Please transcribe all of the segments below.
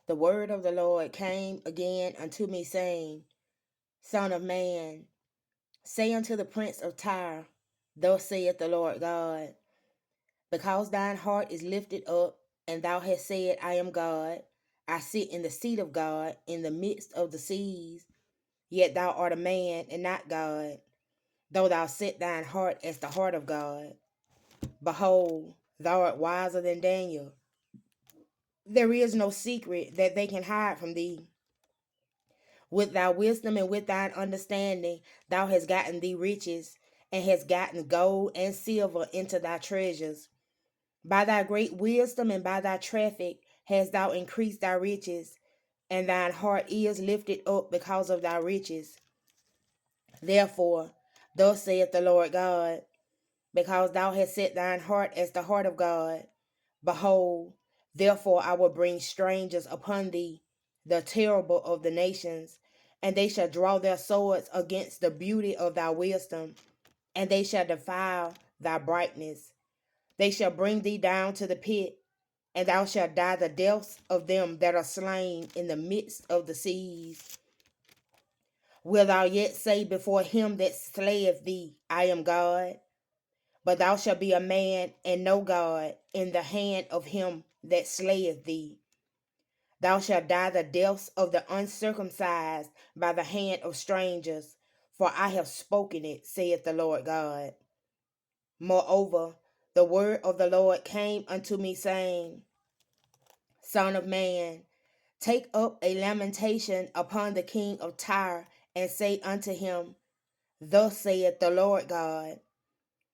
The word of the Lord came again unto me, saying, Son of man, say unto the prince of Tyre, Thus saith the Lord God, because thine heart is lifted up, and thou hast said, I am God, I sit in the seat of God in the midst of the seas, yet thou art a man and not God, though thou set thine heart as the heart of God. Behold, thou art wiser than Daniel. There is no secret that they can hide from thee. With thy wisdom and with thine understanding, thou hast gotten thee riches, and hast gotten gold and silver into thy treasures. By thy great wisdom and by thy traffic hast thou increased thy riches, and thine heart is lifted up because of thy riches. Therefore, thus saith the Lord God, because thou hast set thine heart as the heart of God, behold, therefore I will bring strangers upon thee, the terrible of the nations, and they shall draw their swords against the beauty of thy wisdom, and they shall defile thy brightness. They shall bring thee down to the pit, and thou shalt die the deaths of them that are slain in the midst of the seas. Wilt thou yet say before him that slayeth thee, I am God? But thou shalt be a man and no God in the hand of him that slayeth thee. Thou shalt die the deaths of the uncircumcised by the hand of strangers, for I have spoken it, saith the Lord God. Moreover, the word of the Lord came unto me, saying, Son of man, take up a lamentation upon the king of Tyre, and say unto him, Thus saith the Lord God,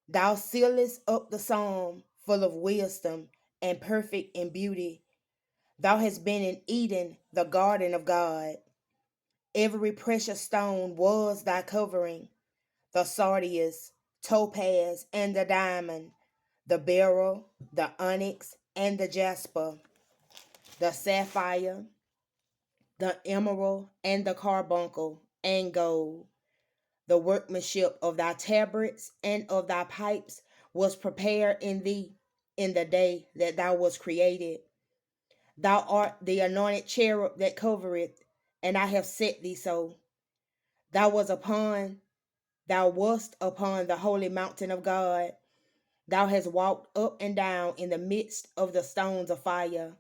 Thou sealest up the psalm full of wisdom and perfect in beauty. Thou hast been in Eden, the garden of God. Every precious stone was thy covering, the sardius, topaz, and the diamond, the beryl, the onyx, and the jasper, the sapphire, the emerald, and the carbuncle, and gold. The workmanship of thy tabrets and of thy pipes was prepared in thee in the day that thou wast created. Thou art the anointed cherub that covereth, and I have set thee so. Thou wast upon the holy mountain of God. Thou hast walked up and down in the midst of the stones of fire.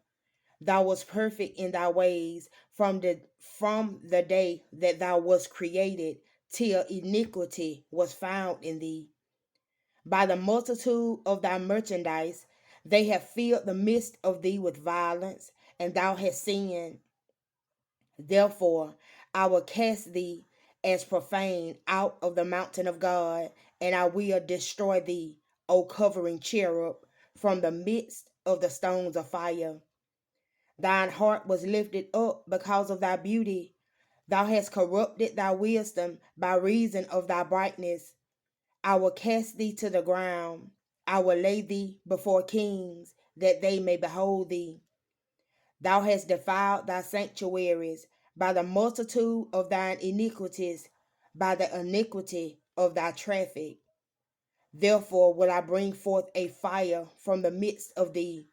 Thou wast perfect in thy ways from the day that thou wast created, till iniquity was found in thee. By the multitude of thy merchandise, they have filled the midst of thee with violence, and thou hast sinned. Therefore, I will cast thee as profane out of the mountain of God, and I will destroy thee, O covering cherub, from the midst of the stones of fire. Thine heart was lifted up because of thy beauty. Thou hast corrupted thy wisdom by reason of thy brightness. I will cast thee to the ground. I will lay thee before kings, that they may behold thee. Thou hast defiled thy sanctuaries by the multitude of thine iniquities, by the iniquity of thy traffic. Therefore will I bring forth a fire from the midst of thee.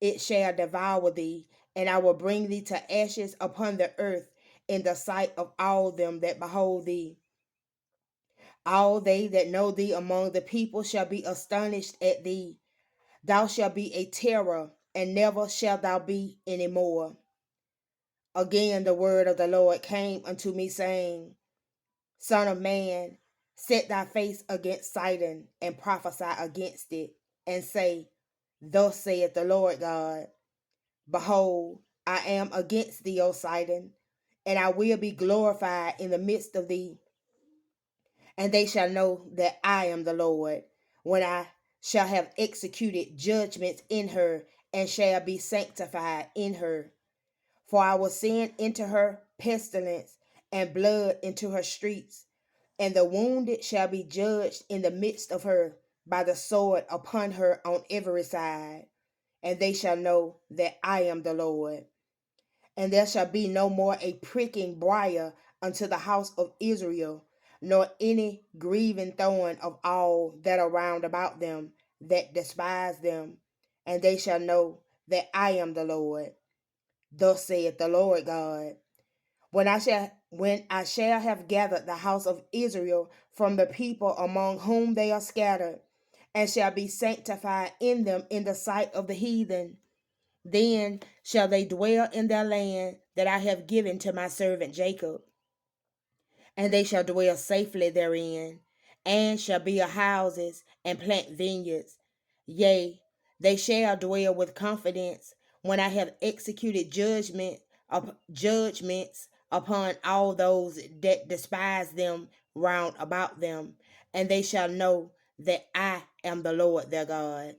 It shall devour thee, and I will bring thee to ashes upon the earth in the sight of all them that behold thee. All they that know thee among the people shall be astonished at thee. Thou shalt be a terror, and never shalt thou be any more. Again the word of the Lord came unto me, saying, Son of man, set thy face against Sidon, and prophesy against it, and say, Thus saith the Lord God, Behold, I am against thee, O Sidon, and I will be glorified in the midst of thee. And they shall know that I am the Lord, when I shall have executed judgments in her, and shall be sanctified in her. For I will send into her pestilence, and blood into her streets, and the wounded shall be judged in the midst of her, by the sword upon her on every side. And they shall know that I am the Lord. And there shall be no more a pricking briar unto the house of Israel, nor any grieving thorn of all that are round about them that despise them. And they shall know that I am the Lord. Thus saith the Lord God. When I shall have gathered the house of Israel from the people among whom they are scattered, and shall be sanctified in them in the sight of the heathen, then shall they dwell in their land that I have given to my servant Jacob, and they shall dwell safely therein, and shall build houses and plant vineyards. Yea, they shall dwell with confidence when I have executed judgments upon all those that despise them round about them, and they shall know that I am the Lord their God.